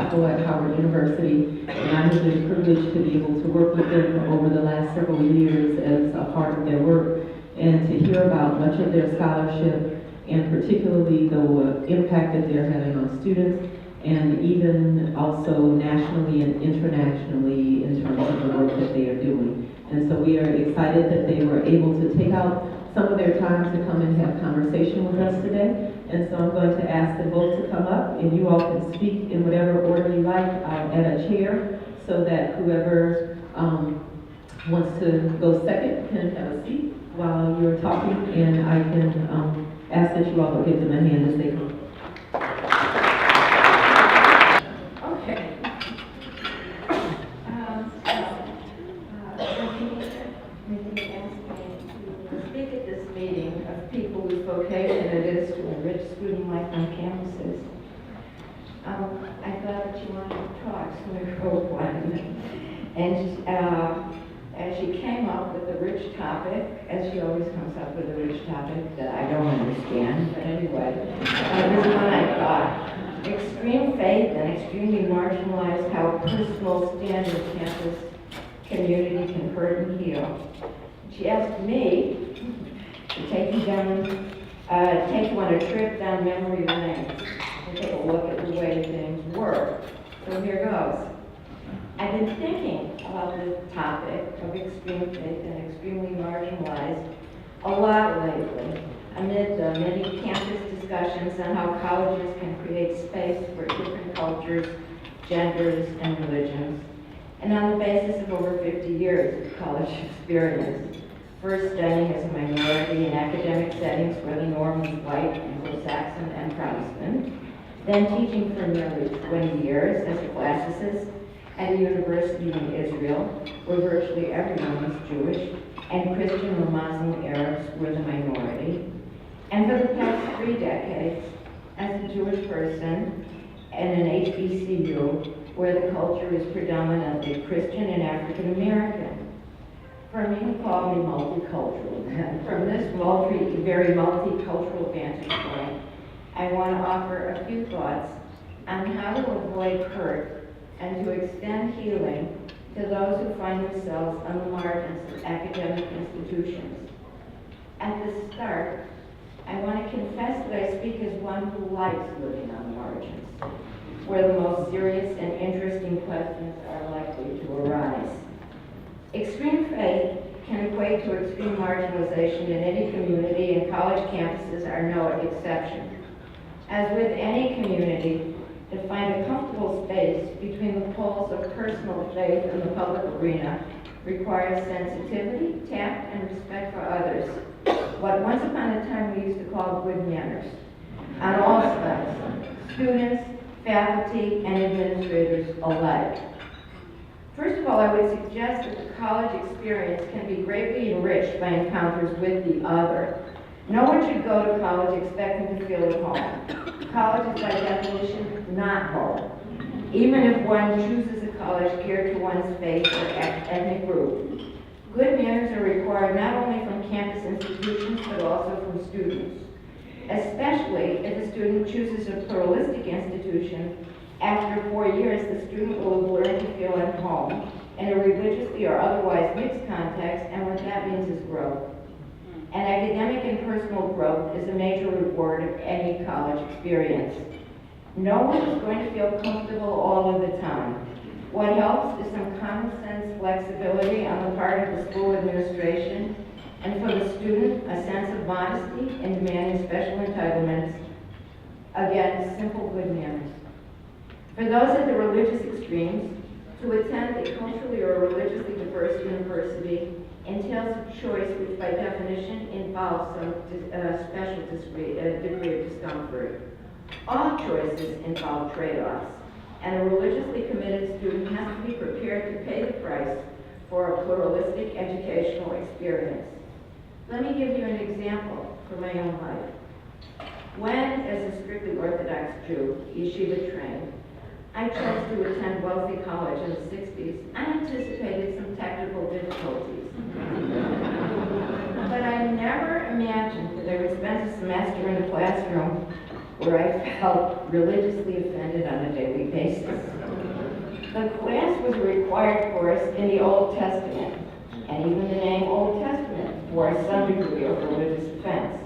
chapel at Howard University, and I have been privileged to be able to work with them over the last several years as a part of their work, and to hear about much of their scholarship, and particularly the impact that they're having on students, and even also nationally and internationally in terms of the work that they are doing. And so we are excited that they were able to take out some of their time to come and have conversation with us today. And so I'm going to ask them both to come up, and you all can speak in whatever order you like at a chair, so that whoever wants to go second can have a seat while you're talking, and I can ask that you all will give them a hand as they come. Okay. To speak at this meeting of people whose vocation it is to enrich student life on campuses, I thought that you wanted to talk, so I wrote one. And as she came up with a rich topic, as she always comes up with a rich topic that I don't understand, but anyway, this is one I thought. Extreme faith and extremely marginalized, how personal standard campus community can hurt and heal. She asked me to take you on a trip down memory lane and take a look at the way things were. So here goes. I've been thinking about this topic of extreme faith and extremely marginalized a lot lately, amid the many campus discussions on how colleges can create space for different cultures, genders, and religions, and on the basis of over 50 years of college experience. First studying as a minority in academic settings where the norm was white, Anglo-Saxon, and Protestant, then teaching for nearly 20 years as a classicist at a university in Israel where virtually everyone was Jewish, and Christian or Muslim Arabs were the minority. And for the past 3 decades, as a Jewish person in an HBCU where the culture is predominantly Christian and African American. For me, call me multicultural. From this very multicultural vantage point, I want to offer a few thoughts on how to avoid hurt and to extend healing to those who find themselves on the margins of academic institutions. At the start, I want to confess that I speak as one who likes living on the margins, where the most serious and interesting questions are likely to arise. Extreme faith can equate to extreme marginalization in any community, and college campuses are no exception. As with any community, to find a comfortable space between the poles of personal faith and the public arena requires sensitivity, tact, and respect for others. What once upon a time we used to call good manners on all sides, students, faculty, and administrators alike. First of all, I would suggest that the college experience can be greatly enriched by encounters with the other. No one should go to college expecting to feel at home. College is by definition not home, even if one chooses a college geared to one's faith or ethnic group. Good manners are required not only from campus institutions, but also from students. Especially if a student chooses a pluralistic institution, after 4 years, the student will have learned to feel at home in a religiously or otherwise mixed context, and what that means is growth. And academic and personal growth is a major reward of any college experience. No one is going to feel comfortable all of the time. What helps is some common sense flexibility on the part of the school administration, and for the student, a sense of modesty in demanding special entitlements. Again, simple good manners. For those at the religious extremes, to attend a culturally or religiously diverse university entails a choice which by definition involves some special degree of discomfort. All choices involve trade-offs, and a religiously committed student has to be prepared to pay the price for a pluralistic educational experience. Let me give you an example from my own life. When, as a strictly Orthodox Jew, yeshiva trained, I chose to attend wealthy college in the 60s, I anticipated some technical difficulties. But I never imagined that I would spend a semester in a classroom where I felt religiously offended on a daily basis. The class was a required course in the Old Testament, and even the name Old Testament bore some degree of religious offense.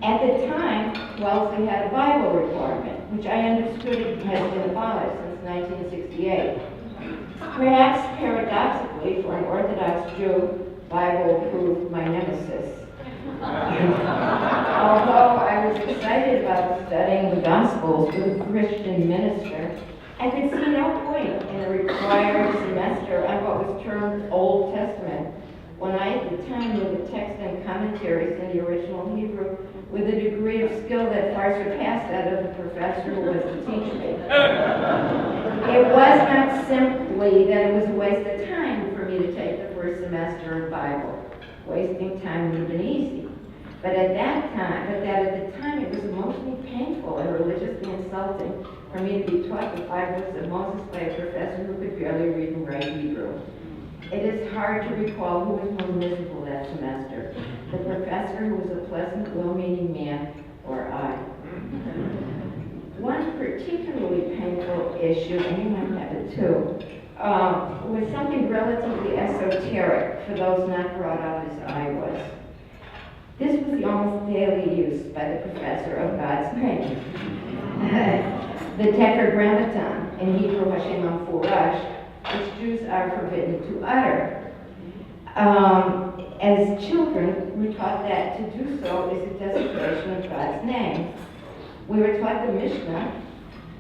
At the time, Wellesley had a Bible requirement, which I understood has been abolished since 1968. Perhaps paradoxically, for an Orthodox Jew, Bible proved my nemesis. Although I was excited about studying the Gospels with a Christian minister, I could see no point in a required semester on what was termed Old Testament, when I at the time knew the text and commentaries in the original Hebrew with a degree of skill that far surpassed that of the professor who was to teach me. It was not simply that it was a waste of time for me to take the first semester of Bible. Wasting time would have been easy. But at the time it was emotionally painful and religiously insulting for me to be taught the 5 books of Moses by a professor who could barely read and write Hebrew. It is hard to recall who was more miserable that semester, the professor who was a pleasant, well-meaning man, or I. One particularly painful issue, and you might have it too, was something relatively esoteric for those not brought up as I was. This was the almost daily use by the professor of God's name. The Tetragrammaton, in Hebrew Hashem Amfurash, which Jews are forbidden to utter. As children, we were taught that to do so is a desecration of God's name. We were taught the Mishnah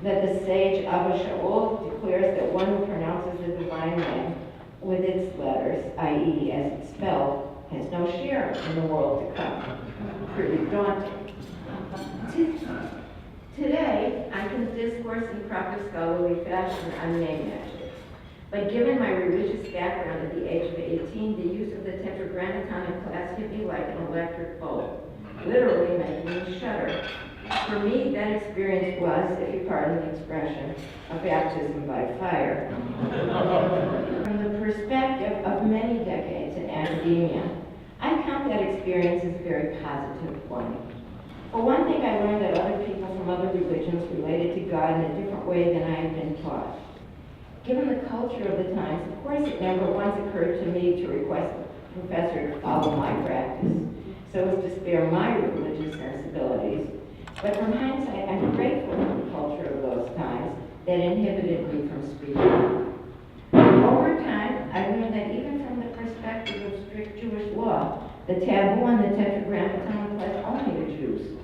that the sage Abba Shaul declares that one who pronounces the divine name with its letters, i.e. as it's spelled, has no share in the world to come. Pretty daunting. Today, I can discourse in proper scholarly fashion on name magic. But given my religious background at the age of 18, the use of the Tetragrammaton in class hit me like an electric bolt, literally making me shudder. For me, that experience was, if you pardon the expression, a baptism by fire. From the perspective of many decades in academia, I count that experience as a very positive one. For one thing, I learned that other people from other religions related to God in a different way than I had been taught. Given the culture of the times, of course, it never once occurred to me to request the professor to follow my practice, so as to spare my religious sensibilities. But from hindsight, I'm grateful for the culture of those times that inhibited me from speaking. Over time, I learned that even from the perspective of strict Jewish law, the taboo on the Tetragrammaton applies only to Jews.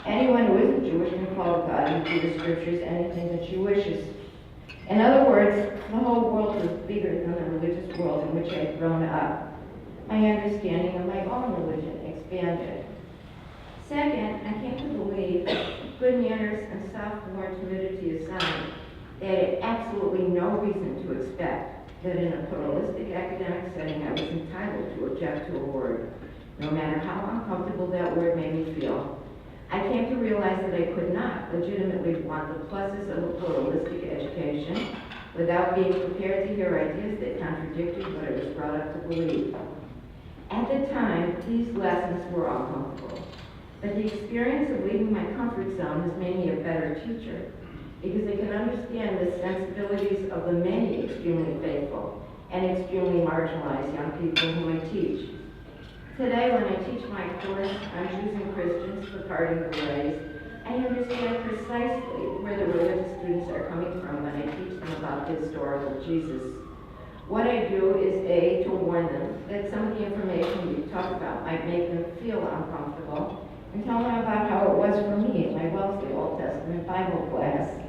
Anyone who isn't Jewish can call God and do the scriptures anything that she wishes. In other words, the whole world was bigger than the religious world in which I had grown up. My understanding of my own religion expanded. Second, I came to believe, good manners and sophomore timidity aside, that I had absolutely no reason to expect that in a pluralistic academic setting I was entitled to object to a word, no matter how uncomfortable that word made me feel. I came to realize that I could not legitimately want the pluses of a pluralistic education without being prepared to hear ideas that contradicted what I was brought up to believe. At the time, these lessons were uncomfortable, but the experience of leaving my comfort zone has made me a better teacher because I can understand the sensibilities of the many extremely faithful and extremely marginalized young people whom I teach. Today, when I teach my course on Jews and Christians, the parting ways, I understand precisely where the religious students are coming from when I teach them about the historical Jesus. What I do is A, to warn them that some of the information we talk about might make them feel uncomfortable, and tell them about how it was for me in my Wellesley Old Testament Bible class.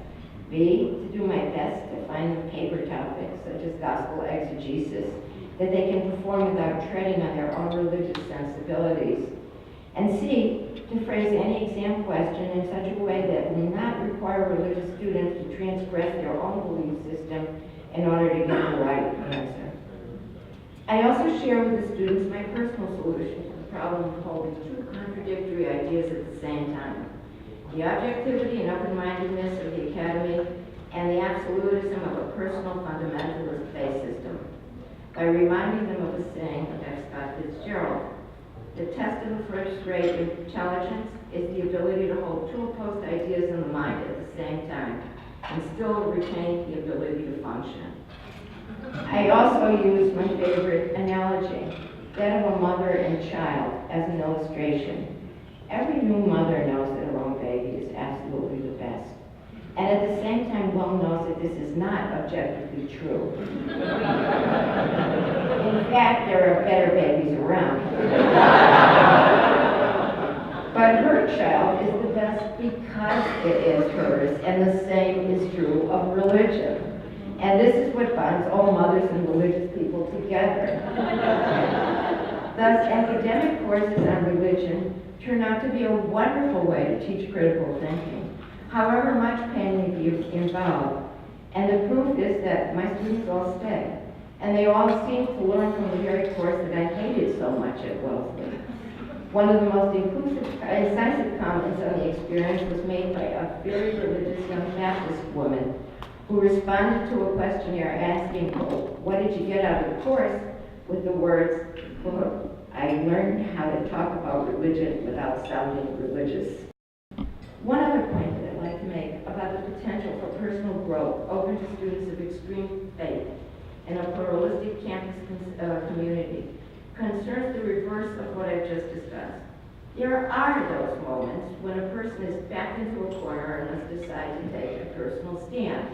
B, to do my best to find the paper topics, such as gospel exegesis, that they can perform without treading on their own religious sensibilities. And C, to phrase any exam question in such a way that will not require religious students to transgress their own belief system in order to get the right answer. I also share with the students my personal solution to the problem of holding two contradictory ideas at the same time: the objectivity and open-mindedness of the academy and the absolutism of a personal fundamentalist faith system, by reminding them of the saying of F. Scott Fitzgerald, The test of a first-rate intelligence is the ability to hold two opposed ideas in the mind at the same time and still retain the ability to function. I also use my favorite analogy, that of a mother and child, as an illustration. Every new mother knows that her own baby is absolutely the best, and at the same time well knows that this is not objectively true. In fact, there are better babies around. But her child is the best because it is hers, and the same is true of religion. And this is what binds all mothers and religious people together. Thus, academic courses on religion turn out to be a wonderful way to teach critical thinking, however much pain may be involved. And the proof is that my students all stay. And they all seem to learn from the very course that I hated so much at Wellesley. One of the most incisive comments on the experience was made by a very religious young Baptist woman who responded to a questionnaire asking, "What did you get out of the course?" with the words, quote, "I learned how to talk about religion without sounding religious." One other point that I'd like to make about the potential for personal growth open to students of extreme faith in a pluralistic campus community concerns the reverse of what I've just discussed. There are those moments when a person is backed into a corner and must decide to take a personal stand.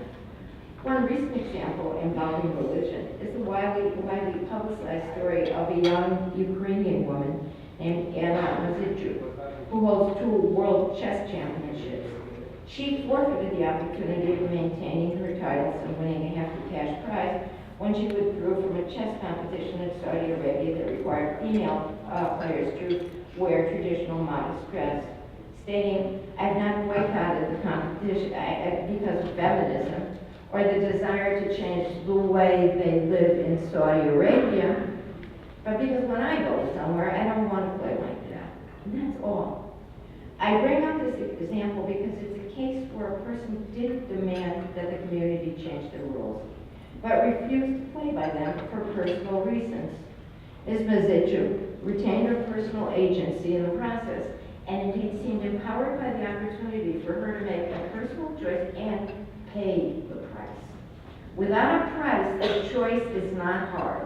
One recent example involving religion is the widely publicized story of a young Ukrainian woman named Anna Mazitchuk, who holds 2 world chess championships. She forfeited the opportunity of maintaining her titles and winning a hefty cash prize when she withdrew from a chess competition in Saudi Arabia that required female players to wear traditional modest dress, stating, "I've not boycotted the competition because of feminism or the desire to change the way they live in Saudi Arabia, but because when I go somewhere, I don't want to play like that." And that's all. I bring up this example because it's a case where a person didn't demand that the community change their rules, but refused to play by them for personal reasons. Ms. Mazitchuk retained her personal agency in the process, and indeed seemed empowered by the opportunity for her to make a personal choice and pay the price. Without a price, the choice is not hard,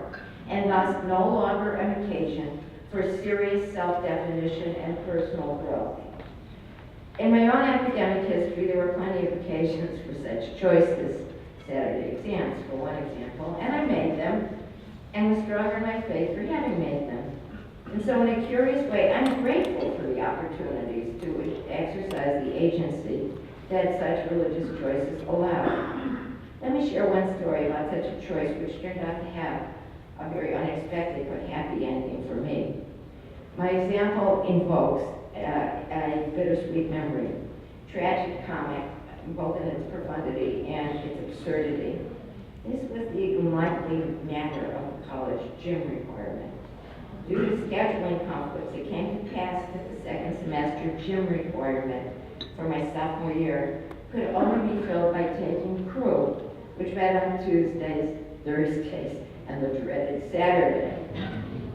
and thus no longer an occasion for serious self-definition and personal growth. In my own academic history, there were plenty of occasions for such choices. Saturday exams, for one example, and I made them, and was stronger in my faith for having made them. And so in a curious way, I'm grateful for the opportunities to exercise the agency that such religious choices allow. Let me share one story about such a choice which turned out to have a very unexpected but happy ending for me. My example invokes a bittersweet memory, tragic comic, both in its profundity and its absurdity. This was the unlikely matter of the college gym requirement. Due to scheduling conflicts, it came to pass that the second semester gym requirement for my sophomore year could only be filled by taking crew, which met on Tuesdays, Thursdays, and the dreaded Saturday.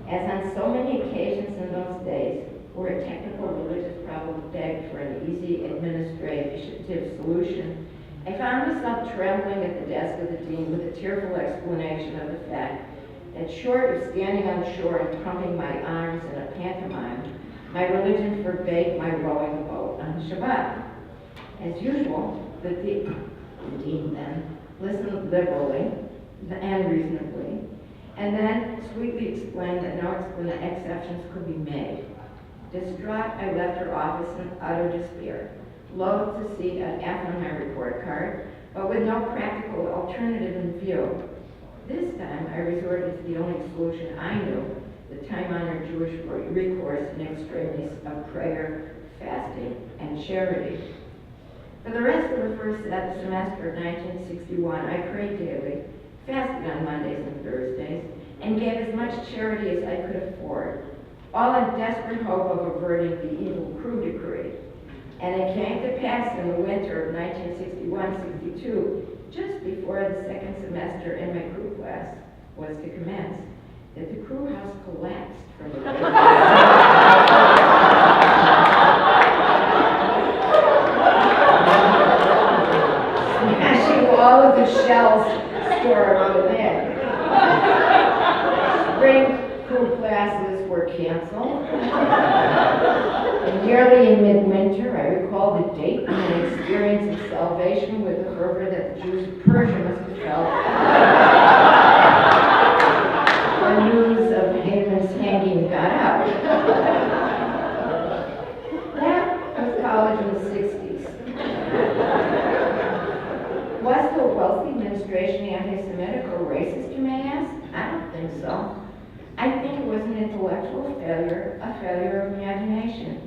As on so many occasions in those days, where a technical religious problem begged for an easy administrative solution, I found myself trembling at the desk of the dean with a tearful explanation of the fact that short of standing on the shore and pumping my arms in a pantomime, my religion forbade my rowing a boat on Shabbat. As usual, the dean then listened liberally and reasonably, and then sweetly explained that no exceptions could be made. Distraught, I left her office in utter despair, loath to see an F on my report card, but with no practical alternative in view. This time, I resorted to the only solution I knew, the time-honored Jewish recourse in extremis of prayer, fasting, and charity. For the rest of the first semester of 1961, I prayed daily, fasted on Mondays and Thursdays, and gave as much charity as I could afford, all in desperate hope of averting the evil crew decree. And it came to pass in the winter of 1961-62, just before the second semester in my crew class was to commence, that the crew house collapsed from the was a shells stored within. Spring crew classes were canceled. And nearly in midwinter, I recall the date and an experience of salvation with the fervor that the Jews of Persia must have felt. When news of Haman's hanging got out. That was college in the 60s. Was the wealthy administration anti-Semitic or racist, you may ask? I don't think so. I think it was an intellectual failure, a failure of imagination.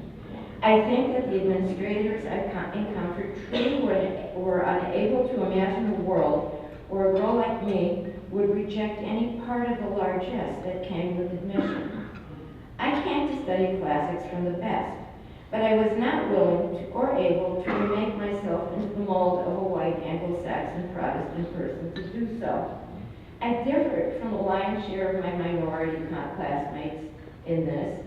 I think that the administrators I encountered truly were unable to imagine a world where a girl like me would reject any part of the largesse that came with admission. I came to study classics from the best, but I was not willing to, or able to remake myself into the mold of a white Anglo-Saxon Protestant person to do so. I differed from the lion's share of my minority classmates in this,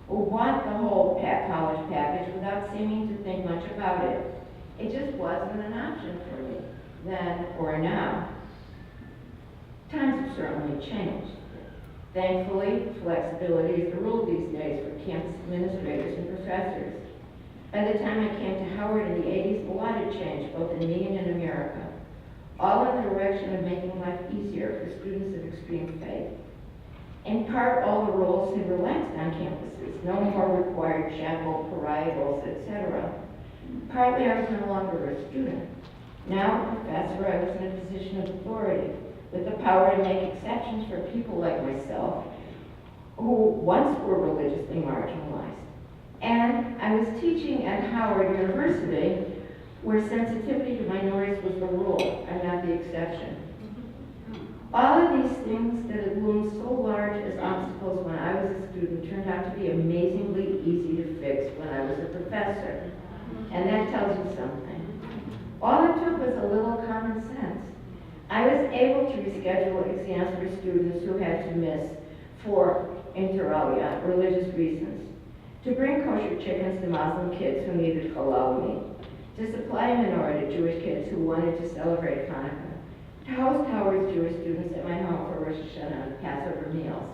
who want the whole college package without seeming to think much about it. It just wasn't an option for me, then or now. Times have certainly changed. Thankfully, flexibility is the rule these days for campus administrators and professors. By the time I came to Howard in the 80s, a lot had changed, both in me and in America, all in the direction of making life easier for students of extreme faith. In part, all the rules had relaxed on campuses. No more required chapel, parietals, etc. Partly, I was no longer a student. Now, a professor, I was in a position of authority, with the power to make exceptions for people like myself, who once were religiously marginalized. And I was teaching at Howard University, where sensitivity to minorities was the rule and not the exception. All of these things that had loomed so large as obstacles when I was a student turned out to be amazingly easy to fix when I was a professor. And that tells you something. All it took was a little common sense. I was able to reschedule exams for students who had to miss for, inter alia, religious reasons, to bring kosher chickens to Muslim kids who needed halal meat, to supply minority Jewish kids who wanted to celebrate Hanukkah, to host Howard's Jewish students at my home for Rosh Hashanah and Passover meals.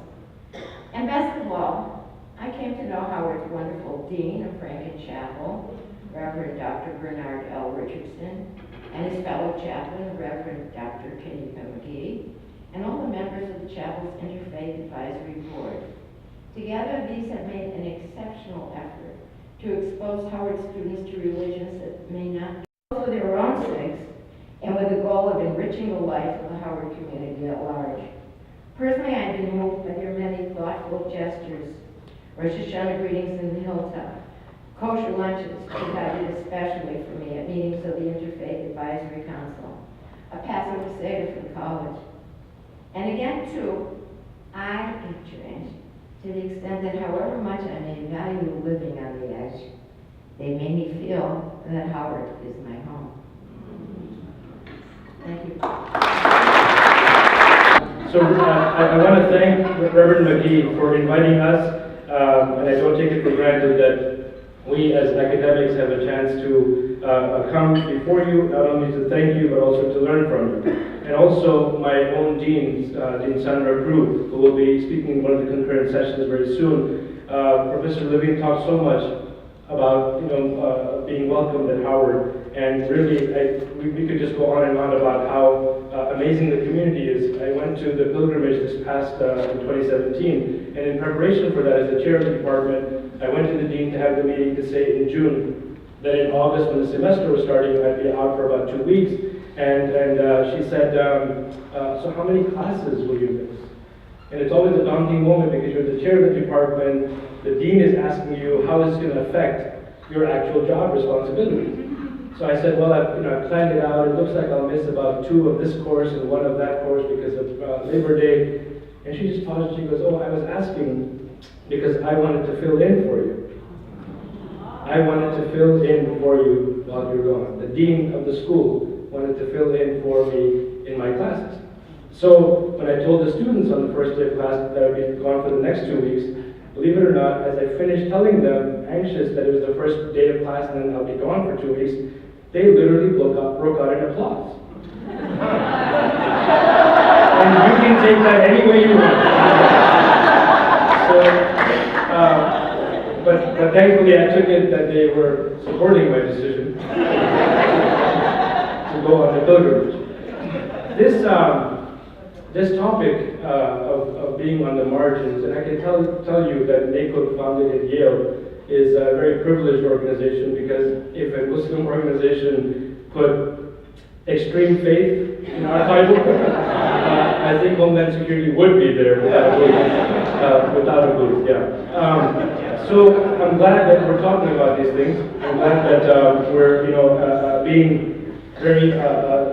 And best of all, I came to know Howard's wonderful dean of Franken Chapel, Reverend Dr. Bernard L. Richardson, and his fellow chaplain, Reverend Dr. Kanika McGee, and all the members of the chapel's Interfaith Advisory Board. Together, these have made an exceptional effort to expose Howard students to religions that may not be for their own sakes, and with the goal of enriching the life of the Howard community at large. Personally, I've been moved by their many thoughtful gestures, Rosh Hashanah greetings in the hilltop, kosher lunches provided especially for me at meetings of the Interfaith Advisory Council, a Passover Seder from college. And again, too, I have changed to the extent that however much I may value living on the edge, they made me feel that Howard is my home. Thank you. So I want to thank Reverend McGee for inviting us, and I don't take it for granted that we as academics have a chance to come before you, not only to thank you, but also to learn from you. And also my own dean, Dean Sandra Brew, who will be speaking in one of the concurrent sessions very soon. Professor Levine talked so much about being welcomed at Howard, and really we could just go on and on about how amazing the community is. I went to the pilgrimage this past in 2017, and in preparation for that, as the chair of the department, I went to the dean to have the meeting to say in June that in August, when the semester was starting, I'd be out for about 2 weeks, and she said, so how many classes will you miss? And it's always a daunting moment because you're the chair of the department, the dean is asking you how it's going to affect your actual job responsibilities. So I said, well, I've planned it out. It looks like I'll miss about 2 of this course and 1 of that course because of Labor Day. And she just paused and she goes, oh, I was asking because I wanted to fill in for you. I wanted to fill in for you while you're gone. The dean of the school wanted to fill in for me in my classes. So when I told the students on the first day of class that I'd be gone for the next 2 weeks, believe it or not, as I finished telling them, anxious that it was the first day of class and then I'll be gone for 2 weeks, they literally broke out in applause. And you can take that any way you want. So, but thankfully I took it that they were supporting my decision to go on the pilgrimage. This topic of being on the margins, and I can tell you that NACOD, founded at Yale, is a very privileged organization, because if a Muslim organization put extreme faith in our title, I think Homeland Security would be there without a booth, yeah. So I'm glad that we're talking about these things. I'm glad that we're being very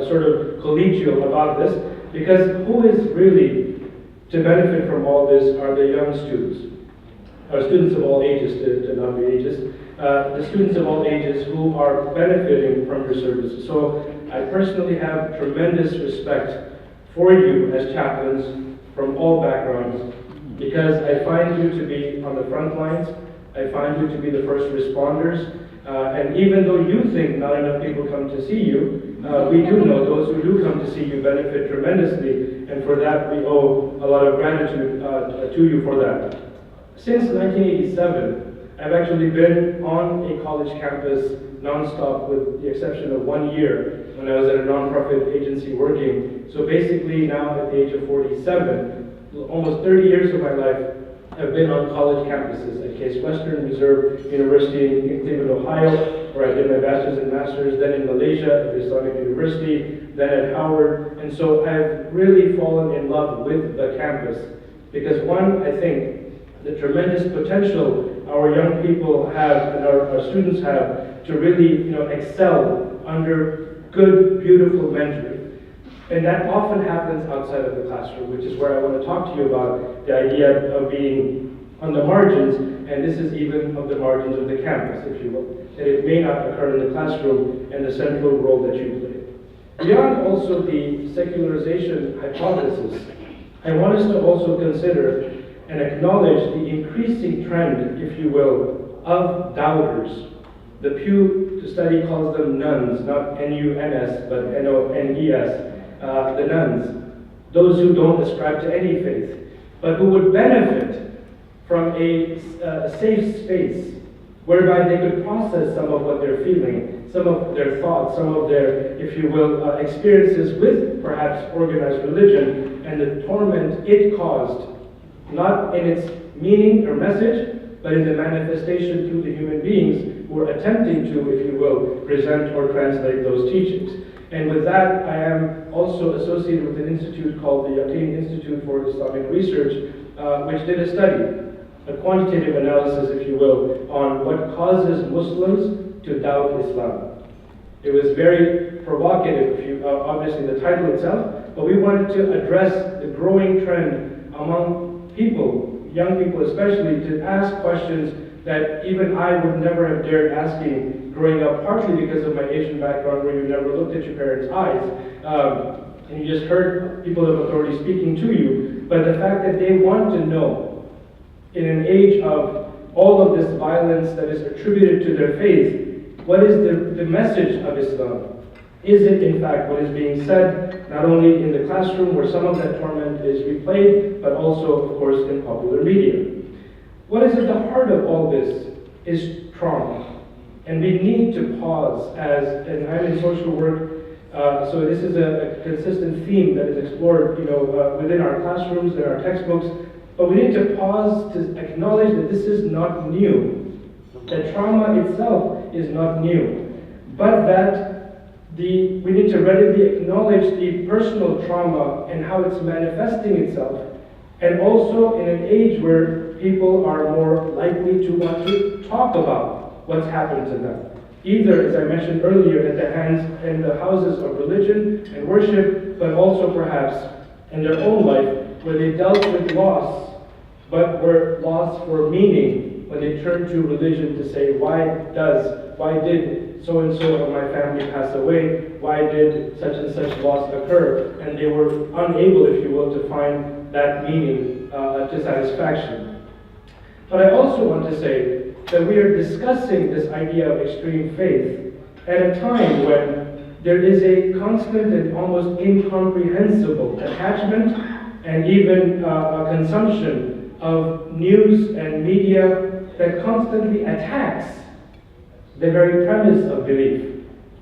sort of collegial about this, because who is really to benefit from all this are the young students, or students of all ages, to not be ageist, the students of all ages who are benefiting from your services. So I personally have tremendous respect for you as chaplains from all backgrounds, because I find you to be on the front lines. I find you to be the first responders. And even though you think not enough people come to see you, we do know those who do come to see you benefit tremendously, and for that we owe a lot of gratitude to you for that. Since 1987, I've actually been on a college campus nonstop, with the exception of 1 year when I was at a nonprofit agency working. So basically now at the age of 47, almost 30 years of my life have been on college campuses at Case Western Reserve University in Cleveland, Ohio, where I did my bachelor's and master's, then in Malaysia at the Islamic University, then at Howard. And so I've really fallen in love with the campus, because one, I think the tremendous potential our young people have and our students have to really excel under good, beautiful mentoring. And that often happens outside of the classroom, which is where I want to talk to you about the idea of being on the margins, and this is even of the margins of the campus, if you will, that it may not occur in the classroom and the central role that you play. Beyond also the secularization hypothesis, I want us to also consider and acknowledge the increasing trend, if you will, of doubters. The Pew Study calls them nuns, not N-U-N-S, but N-O-N-E-S. The nuns, those who don't ascribe to any faith, but who would benefit from a safe space whereby they could process some of what they're feeling, some of their thoughts, some of their, if you will, experiences with perhaps organized religion and the torment it caused, not in its meaning or message, but in the manifestation through the human beings who are attempting to, if you will, present or translate those teachings. And with that, I am also associated with an institute called the Yaqeen Institute for Islamic Research, which did a study, a quantitative analysis, if you will, on what causes Muslims to doubt Islam. It was very provocative, obviously the title itself, but we wanted to address the growing trend among people, young people especially, to ask questions that even I would never have dared asking growing up, partly because of my Asian background, where you never looked at your parents' eyes, and you just heard people of authority speaking to you. But the fact that they want to know, in an age of all of this violence that is attributed to their faith, what is the message of Islam? Is it, in fact, what is being said, not only in the classroom, where some of that torment is replayed, but also, of course, in popular media? What is at the heart of all this is trauma. And we need to pause and I'm in social work, so this is a consistent theme that is explored, within our classrooms and our textbooks. But we need to pause to acknowledge that this is not new. That trauma itself is not new, but that we need to readily acknowledge the personal trauma and how it's manifesting itself, and also in an age where people are more likely to want to talk about what's happened to them. Either, as I mentioned earlier, at the hands and the houses of religion and worship, but also perhaps in their own life, where they dealt with loss, but were lost for meaning when they turned to religion to say, why did so-and-so of my family pass away? Why did such and such loss occur? And they were unable, if you will, to find that meaning to satisfaction. But I also want to say that we are discussing this idea of extreme faith at a time when there is a constant and almost incomprehensible attachment and even a consumption of news and media that constantly attacks the very premise of belief.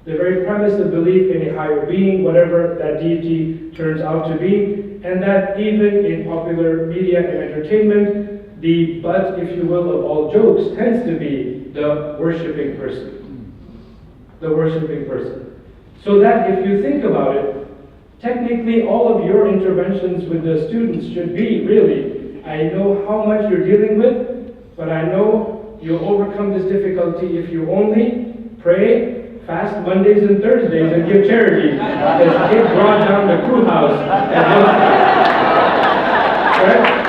The very premise of belief in a higher being, whatever that deity turns out to be, and that even in popular media and entertainment, the butt, if you will, of all jokes tends to be the worshiping person. The worshiping person. So that if you think about it, technically all of your interventions with the students should be really, I know how much you're dealing with, but I know you'll overcome this difficulty if you only pray, fast Mondays and Thursdays, and give charity. As kid brought down the crew house. Right?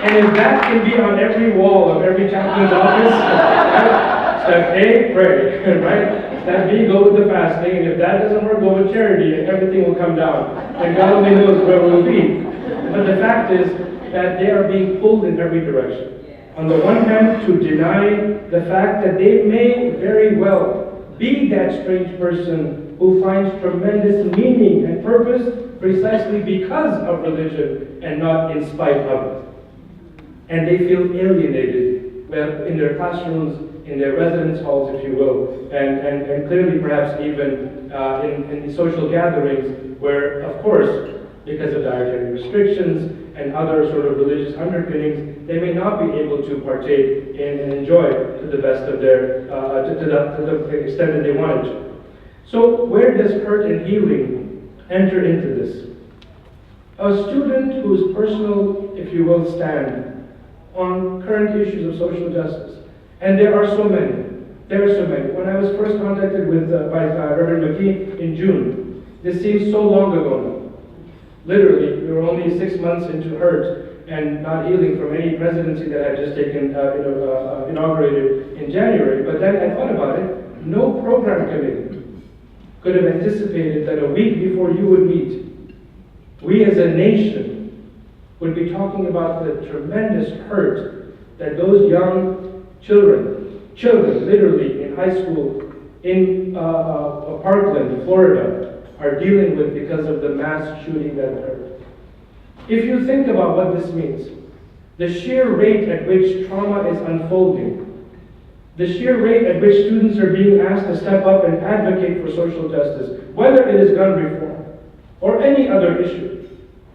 And if that can be on every wall of every chaplain's office, right? Step A, pray, right? Step B, go with the fasting, and if that doesn't work, go with charity, and everything will come down. And God only knows where we'll be. But the fact is that they are being pulled in every direction. On the one hand, to deny the fact that they may very well be that strange person who finds tremendous meaning and purpose precisely because of religion and not in spite of it. And they feel alienated in their classrooms, in their residence halls, if you will, and clearly perhaps even in social gatherings where, of course, because of dietary restrictions and other sort of religious underpinnings, they may not be able to partake and enjoy to the best of their, to the extent that they wanted to. So where does hurt and healing enter into this? A student whose personal, if you will, stand on current issues of social justice, and there are so many. When I was first contacted by Reverend McKee in June, this seems so long ago now. Literally, we were only 6 months into hurt and not healing from any presidency that had just taken, inaugurated in January. But then I thought about it. No program committee could have anticipated that a week before you would meet, we as a nation would be talking about the tremendous hurt that those young children literally in high school in Parkland, Florida, are dealing with because of the mass shooting that occurred. If you think about what this means, the sheer rate at which trauma is unfolding, the sheer rate at which students are being asked to step up and advocate for social justice, whether it is gun reform or any other issue,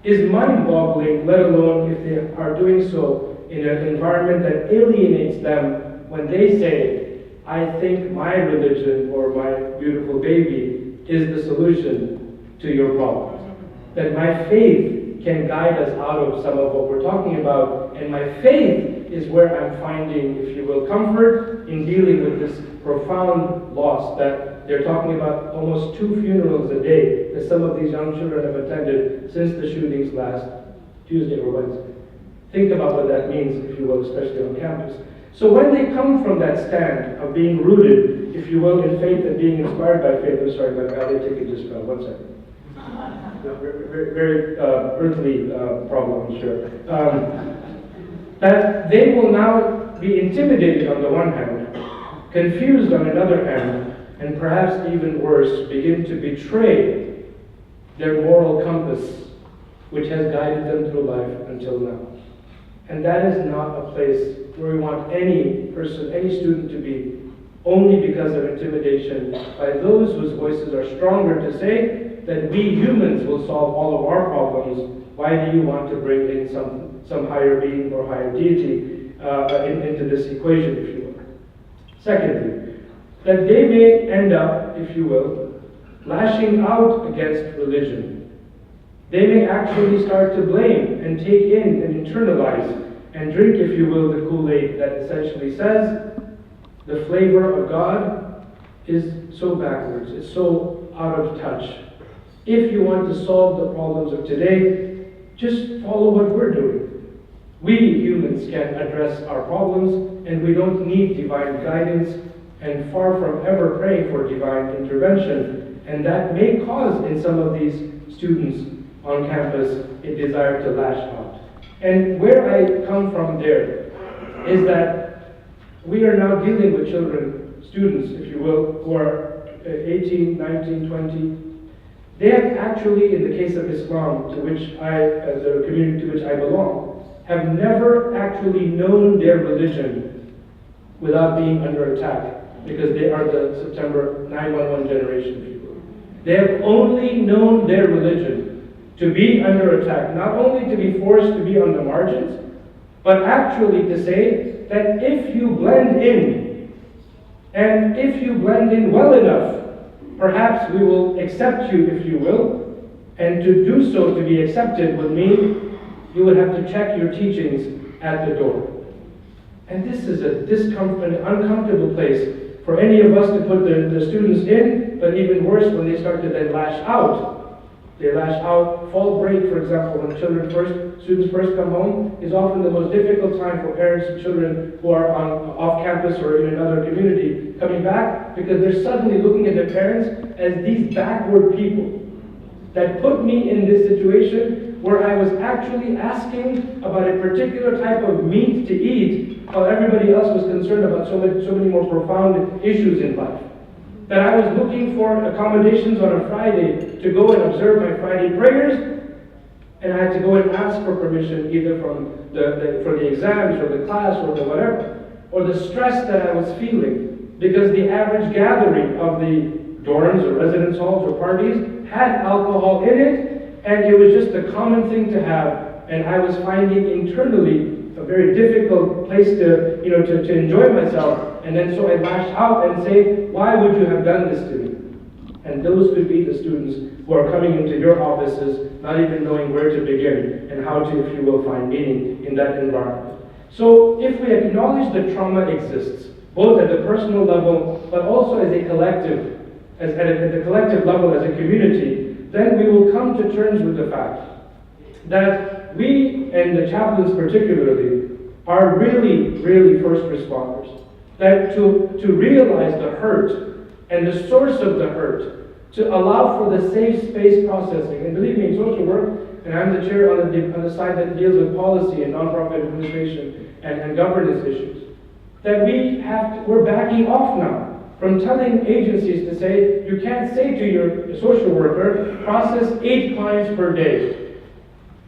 is mind-boggling, let alone if they are doing so in an environment that alienates them when they say, I think my religion or my beautiful baby is the solution to your problems. That my faith can guide us out of some of what we're talking about, and my faith is where I'm finding, if you will, comfort in dealing with this profound loss that they're talking about almost 2 funerals a day that some of these young children have attended since the shootings last Tuesday or Wednesday. Think about what that means, if you will, especially on campus. So when they come from that stand of being rooted, if you will, in faith and being inspired by faith, I'm sorry, my valley ticket just fell, 1 second. Very earthly problem, I'm sure. That they will now be intimidated on the one hand, confused on another hand, and perhaps even worse, begin to betray their moral compass, which has guided them through life until now. And that is not a place where we want any person, any student to be, only because of intimidation by those whose voices are stronger to say that we humans will solve all of our problems. Why do you want to bring in some higher being or higher deity into this equation, if you will? Secondly, that they may end up, if you will, lashing out against religion. They may actually start to blame and take in and internalize and drink, if you will, the Kool-Aid that essentially says the flavor of God is so backwards, it's so out of touch. If you want to solve the problems of today, just follow what we're doing. We humans can address our problems, and we don't need divine guidance, and far from ever praying for divine intervention. And that may cause in some of these students on campus a desire to lash out. And where I come from there is that we are now dealing with children, students, if you will, who are 18, 19, 20, they have actually, in the case of Islam, to which I, as a community to which I belong, have never actually known their religion without being under attack, because they are the September 9/11 generation people. They have only known their religion to be under attack, not only to be forced to be on the margins, but actually to say that if you blend in, and if you blend in well enough, perhaps we will accept you, if you will, and to do so, to be accepted, would mean you would have to check your teachings at the door. And this is an uncomfortable place for any of us to put the students in, but even worse when they start to then lash out. They lash out. Fall break, for example, when students first come home, is often the most difficult time for parents and children who are off campus or in another community coming back, because they're suddenly looking at their parents as these backward people that put me in this situation where I was actually asking about a particular type of meat to eat while everybody else was concerned about so many more profound issues in life. That I was looking for accommodations on a Friday to go and observe my Friday prayers, and I had to go and ask for permission either from for the exams or the class or the whatever, or the stress that I was feeling because the average gathering of the dorms or residence halls or parties had alcohol in it, and it was just a common thing to have, and I was finding internally a very difficult place to enjoy myself. And then so I lash out and say, why would you have done this to me? And those could be the students who are coming into your offices, not even knowing where to begin and how to, if you will, find meaning in that environment. So if we acknowledge that trauma exists, both at the personal level, but also as a collective, at the collective level as a community, then we will come to terms with the fact that we, and the chaplains particularly, are really, really first responders. That to realize the hurt and the source of the hurt, to allow for the safe space processing. And believe me, in social work, and I'm the chair on the side that deals with policy and nonprofit administration and governance issues, that we're backing off now from telling agencies to say, you can't say to your social worker, process 8 clients per day.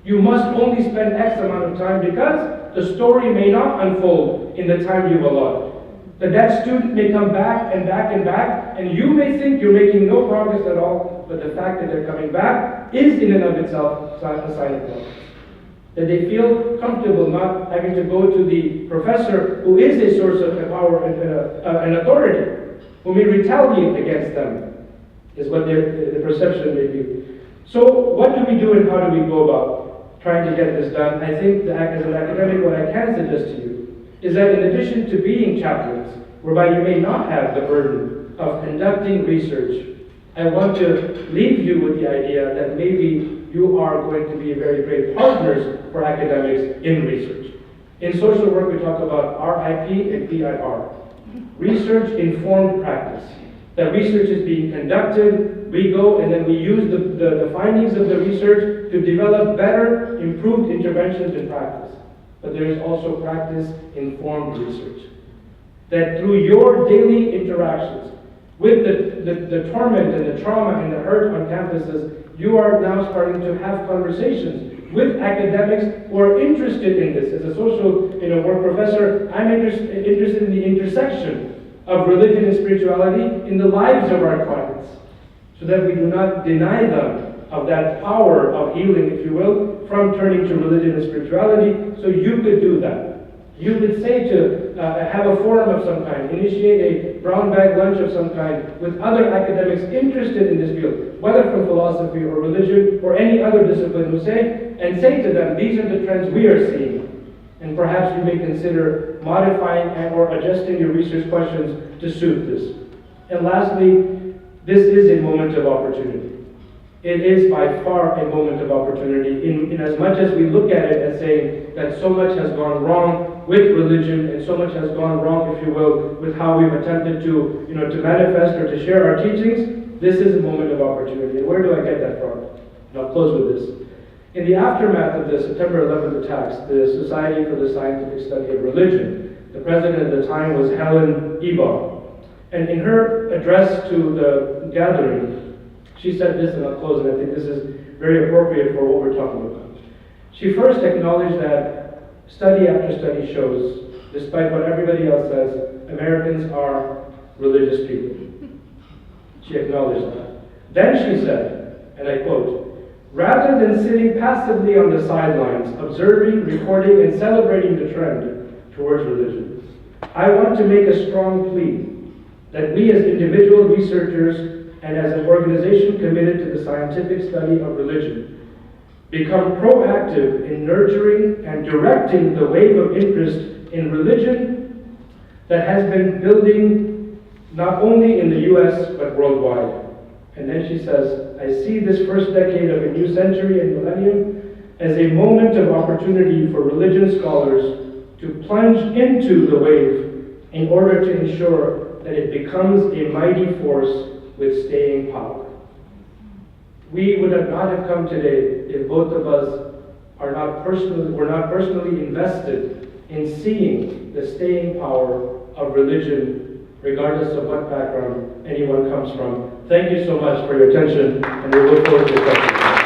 You must only spend X amount of time because the story may not unfold in the time you've allotted. That student may come back and back and back, and you may think you're making no progress at all, but the fact that they're coming back is in and of itself a sign of progress. That they feel comfortable not having to go to the professor who is a source of power and authority, who may retaliate against them, is what the perception may be. So what do we do and how do we go about trying to get this done? I think that as an academic, what I can suggest to you is that in addition to being chaplains, whereby you may not have the burden of conducting research, I want to leave you with the idea that maybe you are going to be very great partners for academics in research. In social work, we talk about RIP and PIR. Research-informed practice. That research is being conducted, we go and then we use the findings of the research to develop better, improved interventions in practice. But there is also practice-informed research. That through your daily interactions with the torment and the trauma and the hurt on campuses, you are now starting to have conversations with academics who are interested in this. As a social work professor, I'm interested in the intersection of religion and spirituality in the lives of our clients, so that we do not deny them of that power of healing, if you will, from turning to religion and spirituality. So you could do that. You could say to have a forum of some kind, initiate a brown bag lunch of some kind with other academics interested in this field, whether from philosophy or religion or any other discipline, who say to them, these are the trends we are seeing. And perhaps you may consider modifying and or adjusting your research questions to suit this. And lastly, this is a moment of opportunity. It is by far a moment of opportunity in as much as we look at it as saying that so much has gone wrong with religion and so much has gone wrong, if you will, with how we've attempted to manifest or to share our teachings. This is a moment of opportunity. And where do I get that from? And I'll close with this. In the aftermath of the September 11th attacks, the Society for the Scientific Study of Religion, the president at the time was Helen Ebaugh. And in her address to the gathering, she said this, and I'll close, and I think this is very appropriate for what we're talking about. She first acknowledged that study after study shows, despite what everybody else says, Americans are religious people. She acknowledged that. Then she said, and I quote, "Rather than sitting passively on the sidelines, observing, recording, and celebrating the trend towards religion, I want to make a strong plea that we as individual researchers and as an organization committed to the scientific study of religion become proactive in nurturing and directing the wave of interest in religion that has been building not only in the US but worldwide." And then she says, "I see this first decade of a new century and millennium as a moment of opportunity for religion scholars to plunge into the wave in order to ensure that it becomes a mighty force with staying power." We would not have come today if both of us were not personally invested in seeing the staying power of religion, regardless of what background anyone comes from. Thank you so much for your attention, and we look forward to questions.